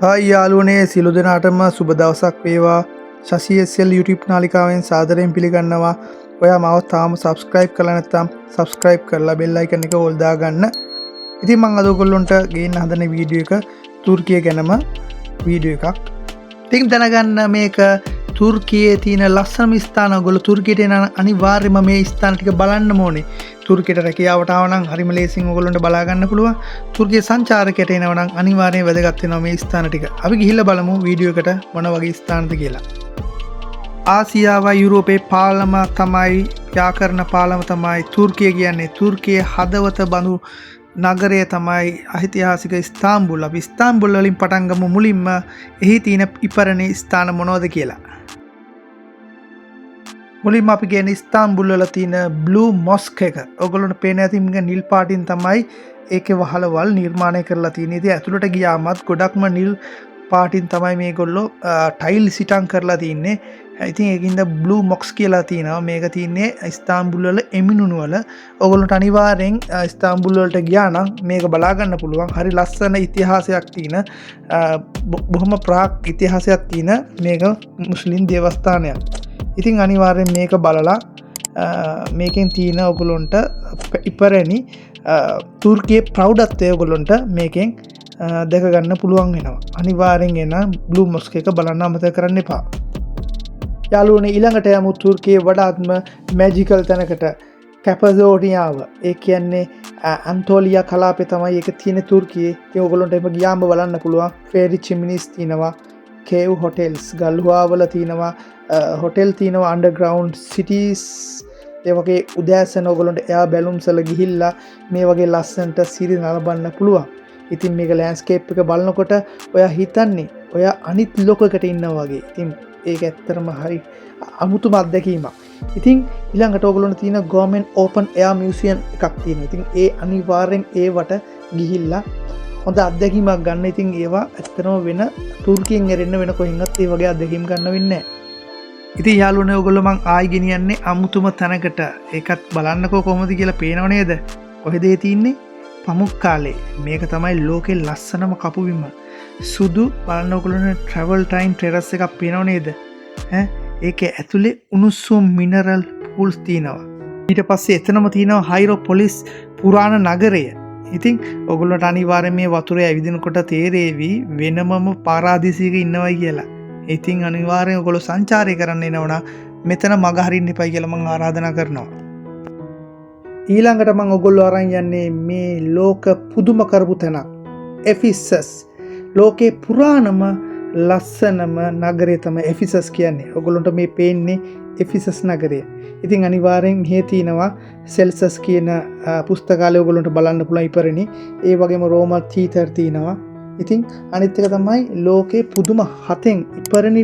Hi යාළුවනේ සියලු දෙනාටම සුබ දවසක් වේවා. ශෂි YouTube නාලිකාවෙන් සාදරයෙන් පිළිගන්නවා. ඔයා මාව තාම subscribe කරලා නැත්නම් subscribe කරලා bell icon එක ඕල් දාගන්න. ඉතින් මම අද ඔයගොල්ලන්ට ගේන්න හදන වීඩියෝ එක තුර්කිය ගැනම වීඩියෝ එකක්. ඉතින් දැනගන්න මේක තුර්කියේ තියෙන ලස්සනම ස්ථාන. ඔයගොල්ලෝ තුර්කියට එන අනිවාර්යයෙන්ම මේ ස්ථාන ටික බලන්න ඕනේ. තුර්කියට රැකියාවට ආව නම් හරිම ලේසියෙන් ඔයගොල්ලන්ට බලා ගන්න පුළුවන්. තුර්කිය සංචාරකයට එනවා නම් අනිවාර්යයෙන් වැදගත් වෙනවා මේ ස්ථාන ටික. අපි ගිහිල්ලා බලමු වීඩියෝ එකට මොන වගේ ස්ථානද කියලා. ආසියාවයි යුරෝපේ පාලම තමයි ව්‍යාකරණ පාලම තමයි තුර්කිය කියන්නේ. තුර්කියේ හදවත බඳු නගරය තමයි ඓතිහාසික ඉස්තාම්බුල්. අපි ඉස්තාම්බුල් වලින් පටන් ගමු. මුලින්ම එහි තියෙන ඉපරණි ස්ථාන මොනවද කියලා. මුලින්ම අපි කියන්නේ ඉස්තාම්බුල් වල තියෙන බ්ලූ මොස්ක් එක. ඔයගොල්ලන්ට පේන ඇති මේක නිල් පාටින් තමයි ඒකේ වහලවල් නිර්මාණය කරලා තියෙන්නේ. ඉතින් ඇතුළට ගියාමත් ගොඩක්ම නිල් පාටින් තමයි මේගොල්ලෝ ටයිල් සිටන් කරලා තින්නේ. ඉතින් ඒකින්ද බ්ලූ මොක්ස් කියලා තියෙනවා. මේක තින්නේ ඉස්තාම්බුල් වල එමිනුණු වල. ඔයගොල්ලන්ට අනිවාර්යෙන් ඉස්තාම්බුල් වලට ගියා නම් මේක බලා ගන්න පුළුවන්. හරි ලස්සන ඉතිහාසයක් තියෙන බොහොම ප්‍රාග් ඉතිහාසයක් තියෙන මේක මුස්ලිම් දේවස්ථානයක්. ඉතින් අනිවාර්යෙන් මේක බලලා මේකෙන් තියෙන ඔයගොල්ලන්ට ඉපරණි තුර්කියේ ප්‍රෞඩත්වය ඔයගොල්ලන්ට මේකෙන් දැක ගන්න පුළුවන් වෙනවා. අනිවාර්යෙන් එන බ්ලූ මොස්ක් එක බලන්න අමතක කරන්න එපා. යාළුවනේ ඊළඟට යමු තුර්කියේ වඩාත්ම මැජිකල් තැනකට කැපඩෝනියාව. ඒ කියන්නේ ඇන්තෝලියා කලාපේ තමයි ඒක තියෙන තුර්කියේ. ඉතින් ඔයගොල්ලන්ට එම ගියාම බලන්න පුළුවන්. ෆේරි චිමිනිස් තියෙනවා. කේව් හොටෙල්ස් ගල්හුවාවල තියෙනවා. හොටෙල් තියෙනවා. අන්ඩර්ග්‍රවුන්ඩ් සිටිස් ඒ වගේ උදෑසන ඔයගොල්ලන්ට එයා බැලුම්ස් වල ගිහිල්ලා මේ වගේ ලස්සනට සිරි නලබන්න පුළුවන්. ඉතින් මේක ලෑන්ඩ්ස්කේප් එක බලනකොට ඔයා හිතන්නේ ඔයා අනිත් ලෝකයකට ඉන්නවා වගේ. ඉතින් ඒක ඇත්තටම හරි අමුතුම අත්දැකීමක්. ඉතින් ඊළඟට ඔයගොල්ලන්ට තියෙන ගවර්න්මන්ට් ඕපන් එයාර් මියුසියම් එකක් තියෙනවා. ඉතින් ඒ අනිවාර්යෙන් ඒවට ගිහිල්ලා හොඳ අත්දැකීමක් ගන්න. ඉතින් ඒවා ඇත්තටම වෙන තුර්කියෙන් එරෙන්න වෙන කොහෙන්වත් ඒ වගේ අත්දැකීම් ගන්න වෙන්නේ නැහැ. ඉතින් යාළුවනේ ඔයගොල්ලෝ මං ආයි ගෙනියන්නේ අමුතුම තැනකට. ඒකත් බලන්නකෝ කොහොමද කියලා පේනව නේද? කොහෙද ඒ තියෙන්නේ? පමුක්කාලේ. මේක තමයි ලෝකේ ලස්සනම කපුබිම. සුදු බලන්න ඔයගොල්ලන්ට ට්‍රැවල් ටයිම් ටෙරස් එකක් පේනව නේද? ඒකේ ඇතුලේ උණුසුම් මිනරල් පූල්ස් තියෙනවා. ඊට පස්සේ එතනම තියෙනවා හයිරෝපොලිස් පුරාණ නගරය. ඉතින් ඔයගොල්ලන්ට අනිවාර්යෙන් මේ වතුරේ ඇවිදිනකොට තේරෙවි වෙනමම පාරාදීසයක ඉන්නවයි කියලා. ඉතින් අනිවාර්යෙන් ඔයගොල්ලෝ සංචාරය කරන්න එනවනම් මෙතන මග හරින්න එපයි කියලා මම ආරාධනා කරනවා. ඊළඟට මම ඔයගොල්ලෝ අරන් යන්නේ මේ ලෝක පුදුම කරපු තැනක්. එෆිසස්. ලෝකේ පුරාණම ලස්සනම නගරය තමයි එෆිසස් කියන්නේ. ඔයගොල්ලන්ට මේ පේන්නේ එෆිසස් නගරය. ඉතින් අනිවාර්යෙන් මෙහි තියෙනවා සෙල්සස් කියන පුස්තකාලය ඔයගොල්ලන්ට බලන්න පුළුවන් ඉපරණි. ඒ වගේම රෝමන් තීතර් තියෙනවා. ඉතින් අනිත් එක තමයි ලෝකේ පුදුම 7න් ඉපරණි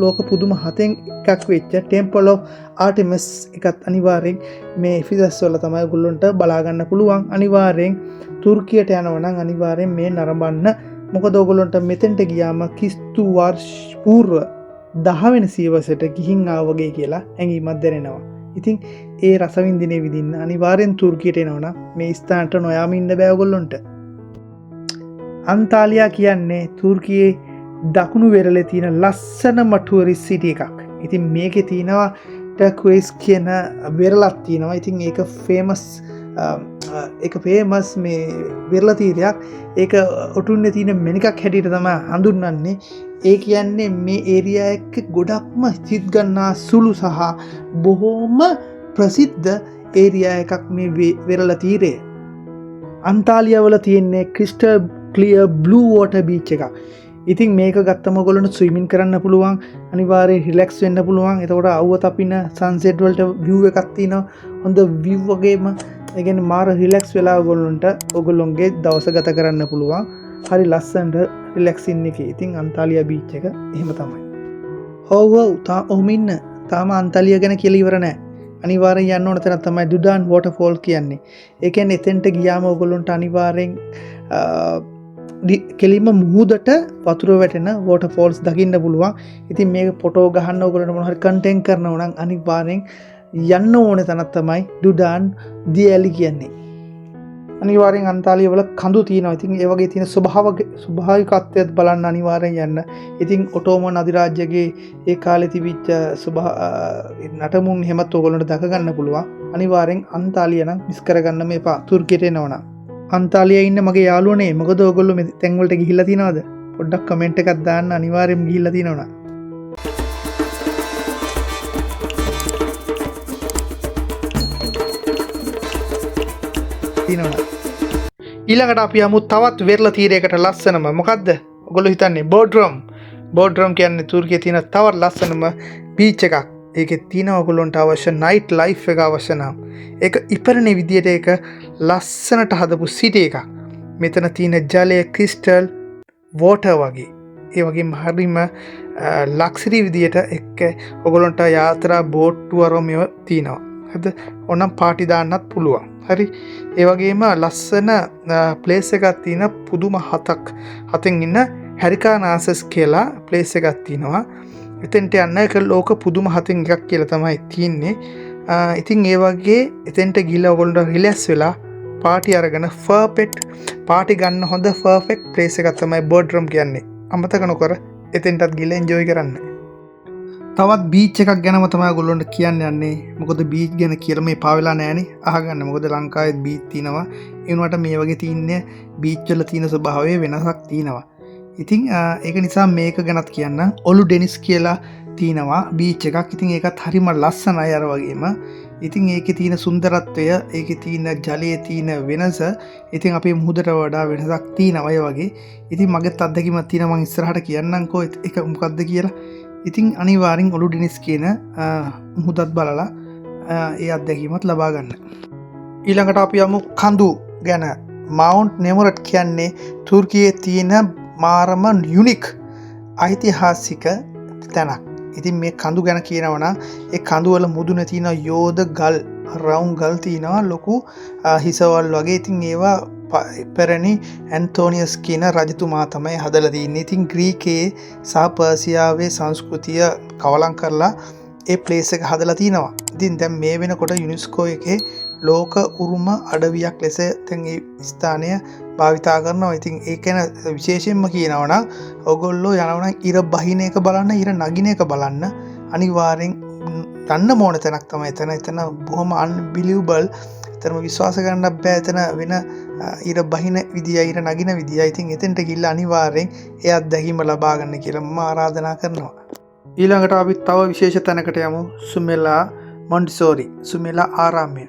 ලෝක පුදුම 7න් එකක් වෙච්ච ටෙම්පල් ඔෆ් ආර්ටෙමිස් එකත් අනිවාර්යෙන් මේ එෆිසස් වල තමයි ඔයගොල්ලන්ට බලා ගන්න පුළුවන්. අනිවාර්යෙන් තුර්කියට යනවා නම් අනිවාර්යෙන් මේ නරඹන්න. මොකද ඔයගොල්ලන්ට මෙතෙන්ට ගියාම කිස්තු වර්ෂ పూర్ව 10 වෙනි සියවසට ගිහින් ආව වගේ කියලා ඇඟීමක් දැනෙනවා. ඉතින් ඒ රසවින්දිනේ විඳින්න අනිවාර්යෙන් තුර්කියට එනවා නම් මේ ස්ථානට නොයාම ඉන්න බෑ ඔයගොල්ලන්ට. අන්තාලියා කියන්නේ තුර්කියේ දකුණු වෙරළේ තියෙන ලස්සනම ටුවරිස්ට් සිටි එකක්. ඉතින් මේකේ තියෙනවා ටර්ක්වයිස් කියන වෙරළක් තියෙනවා. ඉතින් ඒක ෆේමස් මේ වෙරළ තීරයක්. ඒක ඔටුන්නේ තියෙන මෙනිකක් හැටියට තමයි හඳුන්වන්නේ. ඒ කියන්නේ මේ ඒරියා එක ගොඩක්ම හිත් ගන්නා සුළු සහ බොහොම ප්‍රසිද්ධ ඒරියා එකක් මේ වෙරළ තීරය. අන්තාලියා වල තියෙන්නේ crystal clear blue water beach එකක්. ඉතින් මේක ගත්තම ඔයගොල්ලන්ට ස්විමින් කරන්න පුළුවන්. අනිවාර්යෙන් රිලැක්ස් වෙන්න පුළුවන්. එතකොට අවුව තපින සන්සෙට් වලට view එකක් තියෙනවා. හොඳ view වගේම ඒ කියන්නේ මාර රිලැක්ස් වෙලා ඔයගොල්ලන්ගේ දවස ගත කරන්න පුළුවන්. හරි ලස්සනට රිලැක්ස් ඉන්න එකේ. ඉතින් අන්තාලියා බීච් එක එහෙම තමයි. ඔව් ඉන්න. තාම අන්තාලියා ගැන කියලා ඉවර නැහැ. අනිවාර්යෙන් යන්න ඕන තැන තමයි ඩුඩාන් වෝටර්ෆෝල් කියන්නේ. ඒ කියන්නේ එතෙන්ට ගියාම ඔයගොල්ලන්ට අනිවාර්යෙන් කෙලින්ම මුහුදට වතුර වැටෙන වෝටර්ෆෝල්ස් දකින්න පුළුවන්. ඉතින් මේක ෆොටෝ ගහන්න ඔයගොල්ලන්ට මොන හරි කන්ටෙන්ට් කරනවා නම් අනිවාර්යෙන් යන්න ඕනේ තැනක් තමයි ඩුඩාන් දියැලි කියන්නේ. අනිවාර්යෙන් අන්තාලිය වල කඳු තියෙනවා. ඉතින් ඒ වගේ තියෙන ස්වභාවිකත්වයත් බලන්න අනිවාර්යෙන් යන්න. ඉතින් ඔටෝමන් අධිරාජ්‍යයේ ඒ කාලේ තිබිච්ච නටමුන් හැමත් ඔයගොල්ලන්ට දැක ගන්න පුළුවන්. අනිවාර්යෙන් අන්තාලිය නම් මිස් කරගන්න මේපා තුර්කියට එනවනම්. අන්තාලියේ ඉන්න මගේ යාළුවනේ මොකද ඔයගොල්ලෝ මේ තැන් වලට ගිහිල්ලා තියෙනවද? පොඩ්ඩක් කමෙන්ට් එකක් දාන්න අනිවාර්යෙන් ගිහිල්ලා තියෙනවනම්. ඊළඟට අපි යමු තවත් වෙරළ තීරයකට ලස්සනම මොකද්ද ඔයගොල්ලෝ හිතන්නේ බෝඩ්‍රම් කියන්නේ තුර්කියේ තියෙන තවත් ලස්සනම බීච් එකක්. ඒකේ තියෙන ඔයගොල්ලන්ට අවශ්‍ය නයිට් ලයිෆ් එක අවශ්‍ය නම් ඒක ඉපරණේ විදියට ඒක ලස්සනට හදපු සිටි එකක්. මෙතන තියෙන ජලය ක්‍රිස්ටල් වෝටර් වගේ. ඒ වගේම හරිම ලක්සරි විදියට එක්ක ඔයගොල්ලන්ට යාත්‍රා බෝට්ටු අරමුව තියෙනවා. හරිද? ඕනම් පාටි දාන්නත් පුළුවන්. හරි. ඒ වගේම ලස්සන ප්ලේස් එකක් තියෙන පුදුම හතෙන් ඉන්න හැරිකානාසස් කියලා ප්ලේස් එකක් තියෙනවා. එතෙන්ට යන්න ඒක ලෝක පුදුම හතෙන් එකක් කියලා තමයි තියෙන්නේ. ඉතින් ඒ වගේ එතෙන්ට ගිහිල්ලා ඔයගොල්ලෝ රිලැක්ස් වෙලා පාටි අරගෙන පර්ෆෙක්ට් පාටි ගන්න හොඳ පර්ෆෙක්ට් ප්ලේස් එකක් තමයි බෝඩ්‍රම් කියන්නේ. අමතක නොකර එතෙන්ටත් ගිහිල්ලා එන්ජොයි කරන්න. තවත් බීච් එකක් ගැනම තමයි ඔයගොල්ලන්ට කියන්න යන්නේ. මොකද බීච් ගැන කියලා මේ පාවෙලා නෑනේ. අහගන්න. මොකද ලංකාවේත් බීච් තියෙනවා. ඒ වුණාට මේ වගේ තින්නේ බීච් වල තියෙන ස්වභාවයේ වෙනසක් තියෙනවා. ඉතින් ඒක නිසා මේක ගැනත් කියන්න. ඔලු ඩෙනිස් කියලා තියෙනවා බීච් එකක්. ඉතින් ඒකත් හරිම ලස්සනයි අර වගේම. ඉතින් ඒකේ තියෙන සුන්දරත්වය, ඒකේ තියෙන ජලයේ තියෙන වෙනස, ඉතින් අපේ මුහුදට වඩා වෙනසක් තියෙනවා ඒ වගේ. ඉතින් මගේත් අත්දැකීමක් තියෙනවා මම ඉස්සරහට කියන්නම්කෝ ඒක මොකද්ද කියලා. ඉතින් අනිවාර්යෙන් ඔලු ඩෙනිස් කියන මුහුදත් බලලා ඒ අත්දැකීමත් ලබා ගන්න. ඊළඟට අපි යමු කඳු ගැන. මවුන්ට් නෙමරට් කියන්නේ තුර්කියේ තියෙන මාරම යුනික් ඓතිහාසික තැනක්. ඉතින් මේ කඳු ගැන කියනවා නම් ඒ කඳු වල මුදුනේ තියෙන යෝධ ගල්, රවුම් ගල් තියෙනවා ලොකු හිසවල් වගේ. ඉතින් ඒවා පැරණි ඇන්තෝනියස් කියන රජතුමා තමයි හදලා තින්නේ. ඉතින් ග්‍රීකයේ සහ පර්සියාවේ සංස්කෘතිය කවලම් කරලා ඒ ප්ලේස් එක හදලා තිනවා. ඉතින් දැන් මේ වෙනකොට යුනෙස්කෝ එකේ ලෝක උරුම අඩවියක් ලෙස දැන් ඒ ස්ථානය භාවිතා කරනවා. ඉතින් ඒක ගැන විශේෂයෙන්ම කියනවා නම් ඔයගොල්ලෝ යනවා නම් ඉර බහින එක බලන්න, ඉර නගින එක බලන්න අනිවාර්යෙන් යන්න ඕන තැනක් තමයි එතන. එතන බොහොම අන්බිලිවබල්. එතනම විශ්වාස කරන්න බෑ එතන වෙන ඉර බහින විදිය, ඉර නගින විදිය. ඉතින් එතෙන්ට ගිහිල්ලා අනිවාර්යෙන් ඒ අත්දැකීම ලබා ගන්න කියලා මම ආරාධනා කරනවා. ඊළඟට අපි තව විශේෂ තැනකට යමු. සුමෙලා මොන්ටිසෝරි සුමෙලා ආරාමය.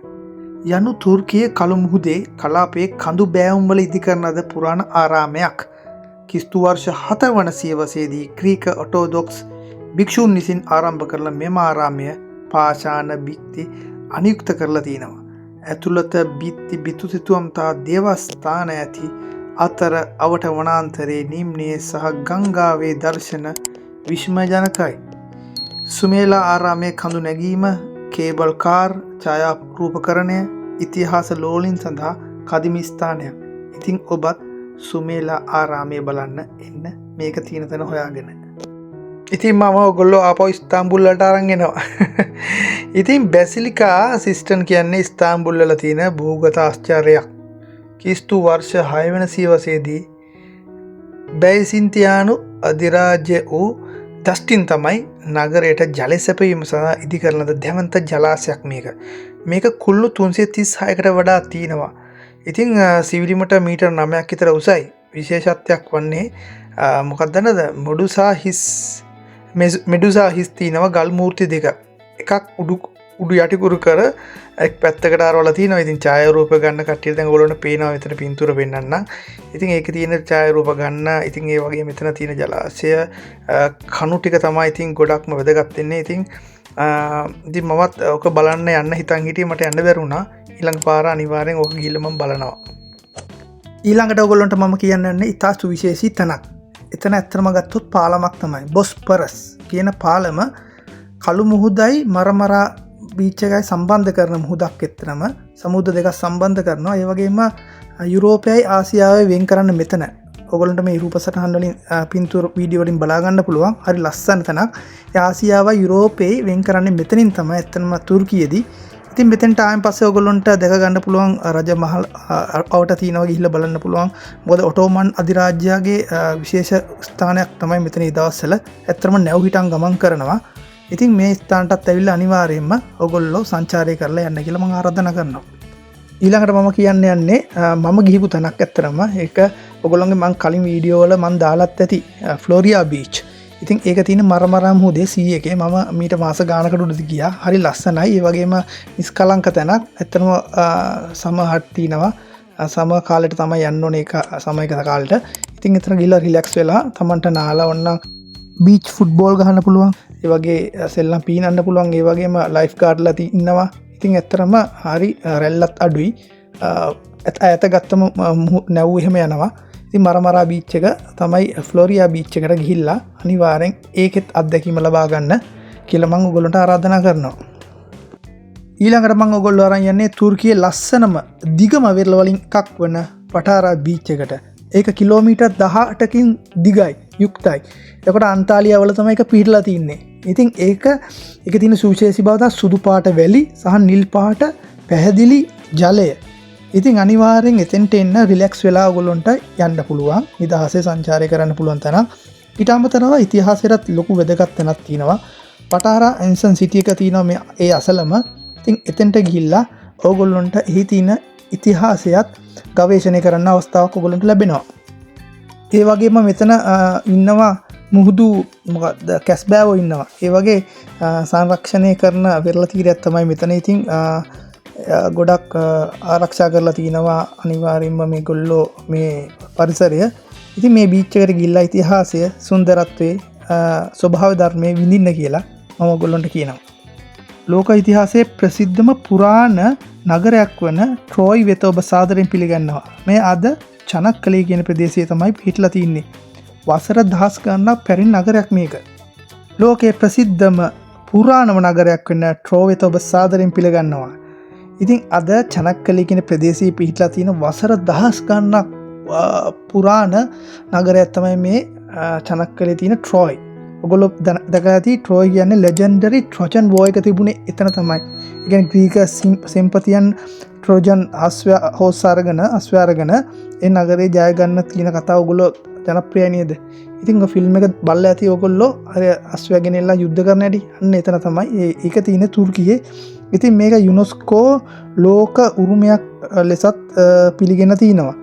යනු තුර්කියේ කළු මුහුදේ කලාපයේ කඳු බෑවුම් වල ඉදිකරන ලද පුරාණ ආරාමයක්. ක්‍රිස්තු වර්ෂ 7 වන සියවසේදී ග්‍රීක ඔර්තොඩොක්ස් භික්ෂූන් විසින් ආරම්භ කරන මෙම ආරාමය පාෂාණ බිත්ති අනියුක්ත කරලා තියෙනවා. ඇතුළත බිත්ති බිතුසිතුවම් තා දේවස්ථාන ඇති අතර අවට වනාන්තරයේ නිම්නයේ සහ ගංගාවේ දර්ශන විස්මයජනකයි. සුමේලා ආරාමයේ කඳු නැගීම, කේබල් කාර් ඡායාරූපකරණය ඉතිහාස ලෝලින් සඳහා කදිම ස්ථානයක්. ඉතින් ඔබත් සුමේලා ආරාමයේ බලන්න එන්න මේක තියෙන තැන හොයාගෙන. ඉතින් මම ඔයගොල්ලෝ ආපහු ඉස්තාම්බුල් වලට අරන් එනවා. ඉතින් බැසිලිකා සිස්ටන් කියන්නේ ඉස්තාම්බුල් වල තියෙන භූගත ආශ්චර්යයක්. ක්‍රිස්තු වර්ෂ 6 වෙනි සියවසේදී බයිසින්තියානු අධිරාජ්‍ය වූ දස්ටින් තමයි නගරයට ජල සැපයීම සඳහා ඉදි කරන දැවන්ත ජලාශයක් මේක. මේක කුල්ලු 336කට වඩා තියෙනවා. ඉතින් සිවිලිමට මීටර් 9ක් විතර උසයි. විශේෂත්වයක් වන්නේ මොකක්ද දන්නද? මෙඩුසා හිස් තියෙනවා ගල් මූර්ති දෙක. එකක් උඩු යටිකුරු කර එක් පැත්තකට අරවලා තියෙනවා. ඉතින් ඡායාරූප ගන්න කට්ටිය දැන් ඔයගොල්ලන්ට පේනවා මෙතන පින්තූර පෙන්නන්න. ඉතින් ඒකේ තියෙන ඡායාරූප ගන්න. ඉතින් ඒ වගේ මෙතන තියෙන ජලාශය කණු ටික තමයි ඉතින් ගොඩක්ම වැදගත් වෙන්නේ. ඉතින් මමත් ඔක බලන්න යන්න හිතන් හිටියේ මට යන්න බැරි වුණා. ඊළඟ පාර අනිවාර්යෙන් ඔක ගිහිල්ලා මම බලනවා. ඊළඟට ඔයගොල්ලන්ට මම කියන්න යන්නේ ඉතා සුවිශේෂී තැනක්. එතන ඇත්තම ගත්තොත් පාලමක් තමයි. බොස්පරස් කියන පාලම කළු මුහුදයි මරමරා බීච් එකයි සම්බන්ධ කරන මුහුදක්. එතරම් සමුද්‍ර දෙකක් සම්බන්ධ කරනවා. ඒ වගේම යුරෝපයයි ආසියාවයි වෙන් කරන්න මෙතන. ඔයගොල්ලන්ට මේ රූප සටහන් වලින් පින්තූර වීඩියෝ වලින් බලා ගන්න පුළුවන්. හරි ලස්සන තැනක්. ආසියාවයි යුරෝපයයි වෙන් කරන්නේ මෙතනින් තමයි. එතනම තුර්කියේදී ඉතින් මෙතෙන්ට ආයෙන් පස්සේ ඔයගොල්ලන්ට දැක ගන්න පුළුවන් රජ මහල් අවට තියෙනවා ගිහිල්ලා බලන්න පුළුවන්. මොකද ඔටෝමන් අධිරාජ්‍යයේ විශේෂ ස්ථානයක් තමයි මෙතන ඒ දවස්වල. ඇත්තටම නැව් හිටන් ගමන් කරනවා. ඉතින් මේ ස්ථානටත් ඇවිල්ලා අනිවාර්යයෙන්ම ඔයගොල්ලෝ සංචාරය කරලා යන්න කියලා මම ආරාධනා කරනවා. ඊළඟට මම කියන්න යන්නේ මම ගිහිපු තැනක් ඇත්තටම ඒක ඔයගොල්ලන්ගේ මම කලින් වීඩියෝ වල මම දාලත් ඇති ෆ්ලෝරියා බීච්. ඉතින් ඒක තියෙන මරමරම් හුදේ සී එකේ මම මීට මාස ගානකට උඩට ගියා. හරි ලස්සනයි. ඒ වගේම නිස්කලංක තැනක්. ඇත්තටම සමහත් තිනවා. සම කාලෙට තමයි යන්න ඕනේ ඒක සමයක කාලෙට. ඉතින් එතන ගිහලා රිලැක්ස් වෙලා තමන්ට නාලා ඔන්න බීච් ෆුට්බෝල් ගහන්න පුළුවන්. ඒ වගේ සෙල්ලම් පීනන්න පුළුවන්. ඒ වගේම ලයිෆ් ගාඩ්ලා ඉන්නවා. ඉතින් ඇත්තටම හරි රැල්ලත් අඩුයි. ඇත ගත්තම නැව් එහෙම යනවා. ඉතින් මරමරා බීච් එක තමයි ෆ්ලෝරියා බීච් එකට ගිහිල්ලා අනිවාර්යෙන් ඒකෙත් අත්දැකීම ලබා ගන්න කියලා මම ඔයගොල්ලන්ට ආරාධනා කරනවා. ඊළඟට මම ඔයගොල්ලෝ අරන් යන්නේ තුර්කියේ ලස්සනම දිගම වෙරළ වලින් එකක් වන පටාරා බීච් එකට. ඒක කිලෝමීටර් 18කින් දිගයි, යුක්තයි. එතකොට අන්තාලියා වල තමයි ඒක පිහිටලා තින්නේ. ඉතින් ඒක තියෙන සුවිශේෂී බව තමයි සුදු පාට වැලි සහ නිල් පාට පැහැදිලි ජලය. ඉතින් අනිවාර්යෙන් එතෙන්ට එන්න රිලැක්ස් වෙලා ඔයගොල්ලන්ට යන්න පුළුවන්. නිදහසේ සංචාරය කරන්න පුළුවන් තැනක්. ඊට අමතරව ඉතිහාසයටත් ලොකු වැදගත් තැනක් තියෙනවා. පටාරා ඇන්සන් සිටි එක තියෙනවා මේ ඒ අසලම. ඉතින් එතෙන්ට ගිහිල්ලා ඔයගොල්ලන්ට එහි තියෙන ඉතිහාසයත් ගවේෂණය කරන්න අවස්ථාවක් ඔයගොල්ලන්ට ලැබෙනවා. ඒ වගේම මෙතන ඉන්නවා මුහුදු මොකක්ද කැස්බෑවෝ ඉන්නවා. ඒ වගේ සංරක්ෂණය කරන වෙරළ තීරයක් තමයි මෙතන. ඉතින් ගොඩක් ආරක්ෂා කරලා තියෙනවා අනිවාර්යෙන්ම මේගොල්ලෝ මේ පරිසරය. ඉතින් මේ බීච් එකට ගිහිල්ලා ඉතිහාසය, සුන්දරත්වයේ, ස්වභාව ධර්මයේ විඳින්න කියලා මම ඔයගොල්ලන්ට කියනවා. ලෝක ඉතිහාසයේ ප්‍රසිද්ධම පුරාණ නගරයක් වන ට්‍රෝයි වෙත ඔබ සාදරයෙන් පිළිගන්නවා. මේ අද චනක්කලේ කියන ප්‍රදේශයේ තමයි පිහිටලා තින්නේ. වසර දහස් ගණනක් පැරණි නගරයක් මේක. ලෝකයේ ප්‍රසිද්ධම පුරාණම නගරයක් වෙන ට්‍රෝයි වෙත ඔබ සාදරයෙන් පිළිගන්නවා. ඉතින් අද චනක්කලේ කියන ප්‍රදේශයේ පිහිටලා තියෙන වසර දහස් ගණනක් පුරාණ නගරයක් තමයි මේ චනක්කලේ තියෙන ට්‍රෝයි. ඔයගොල්ලෝ දැකලා ඇති ට්‍රෝයි කියන්නේ ලෙජෙන්ඩරි ට්‍රොජන් වෝ එක තිබුණේ එතන තමයි. ඒ කියන්නේ ග්‍රීක සිම්පතියන් ට්‍රොජන් අශ්වය අරගෙන ඒ නගරේ ජය ගන්න තියෙන කතාව ඔයගොල්ලෝ ජනප්‍රියයි නේද? ඉතින් ඔය ෆිල්ම් එක බලලා ඇති ඔයගොල්ලෝ අර අශ්වය ගෙනෙල්ලා යුද්ධ කරන හැටි අන්න එතන තමයි. ඒක තියෙන්නේ තුර්කියේ. ඉතින් මේක යුනෙස්කෝ ලෝක උරුමයක් ලෙසත් පිළිගෙන තිනවා.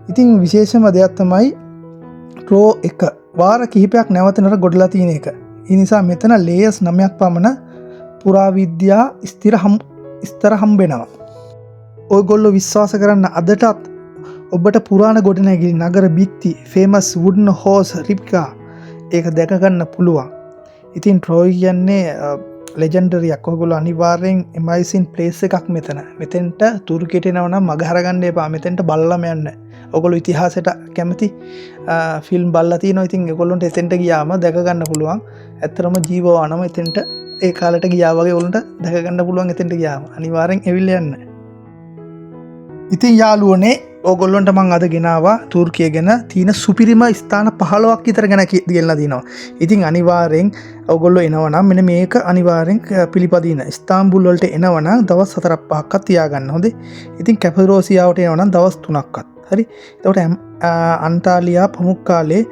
ඉතින් විශේෂම දෙයක් තමයි ට්‍රෝ එක වාර කිහිපයක් නැවතනට ගොඩලා තියෙන එක. ඒ නිසා මෙතන ලේයර්ස් 9ක් පමණ පුරාවිද්‍යා ස්තර හම්බෙනවා. ඔයගොල්ලෝ විශ්වාස කරන්න අදටත් ඔබට පුරාණ ගොඩනැගිලි නගර බිත්ති ෆේමස් වුඩන් හෝස් රිප්කා ඒක දැක ගන්න පුළුවන්. ඉතින් ට්‍රෝයි කියන්නේ ලෙජෙන්ඩරියක්. ඔයගොල්ලෝ අනිවාර්යෙන් එමයිසින් ප්ලේස් එකක් මෙතන. මෙතෙන්ට තුර්කියට එනවා නම් මග හරගන්න එපා. මෙතෙන්ට බලලම යන්න. ඔයගොල්ලෝ ඉතිහාසයට කැමති ෆිල්ම් බලලා තියෙනවා. ඉතින් ඒගොල්ලොන්ට එතෙන්ට ගියාම දැක ගන්න පුළුවන්. ඇත්තටම ජීවවානම එතෙන්ට ඒ කාලෙට ගියා වගේ ඔයගොල්ලන්ට දැක ගන්න පුළුවන් එතෙන්ට ගියාම. අනිවාර්යෙන් එවිල්ලා යන්න. ඉතින් යාළුවනේ ඔයගොල්ලන්ට මම අද ගෙනාවා තුර්කිය ගැන තියෙන සුපිරිම ස්ථාන 15ක් විතර ගැන කියලා දිනවා. ඉතින් අනිවාර්යෙන් ඔයගොල්ලෝ එනවා නම් මෙන්න මේක අනිවාර්යෙන් පිළිපදින. ඉස්තාම්බුල් වලට එනවා නම් දවස් 4-5ක් තියාගන්න. හොඳේ. ඉතින් කැපඩෝසියාවට එනවා නම් දවස් 3ක්වත්. හරි. එතකොට අන්තාලියා ප්‍රමුඛාලේ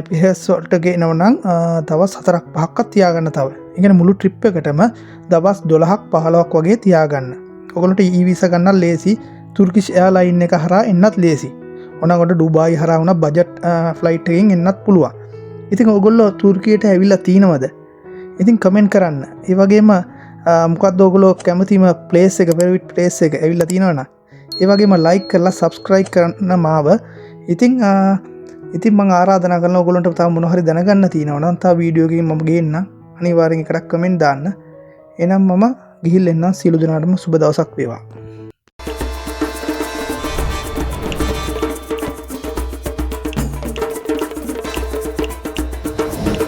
පිහෙස් වලට ගෙනව නම් දවස් 4-5ක් තියාගන්න තව. ඒ කියන්නේ මුළු ට්‍රිප් එකටම දවස් 12ක් 15ක් වගේ තියාගන්න. ඔයගොල්ලන්ට ඊ-වීසා ගන්න ලේසි. තුර්කිෂ් එයාලයින් එක හරහා එන්නත් ලේසි. ඕනකොට ඩුබායි හරහා වුණා බජට් ෆ්ලයිට් එකකින් එන්නත් පුළුවන්. ඉතින් ඔයගොල්ලෝ තුර්කියට ඇවිල්ලා තිනවද? ඉතින් කමෙන්ට් කරන්න. ඒ වගේම මොකක්ද ඔයගොල්ලෝ කැමතිම ප්ලේස් එක ෆේවරිට් ප්ලේස් එක ඇවිල්ලා තිනවනම් ඒ වගේම ලයික් කරලා සබ්ස්ක්‍රයිබ් කරන්න මාව. ඉතින් මම ආරාධනා කරනවා ඔයගොල්ලන්ට තව මොනවා හරි දැනගන්න තියෙනවා නම් තව වීඩියෝ එකකින් මම ගේන්නම්. අනිවාර්යෙන් එකක් කමෙන්ට් දාන්න. එහෙනම් මම ගිහින් එන්නම්. සියලු දෙනාටම සුබ දවසක් වේවා.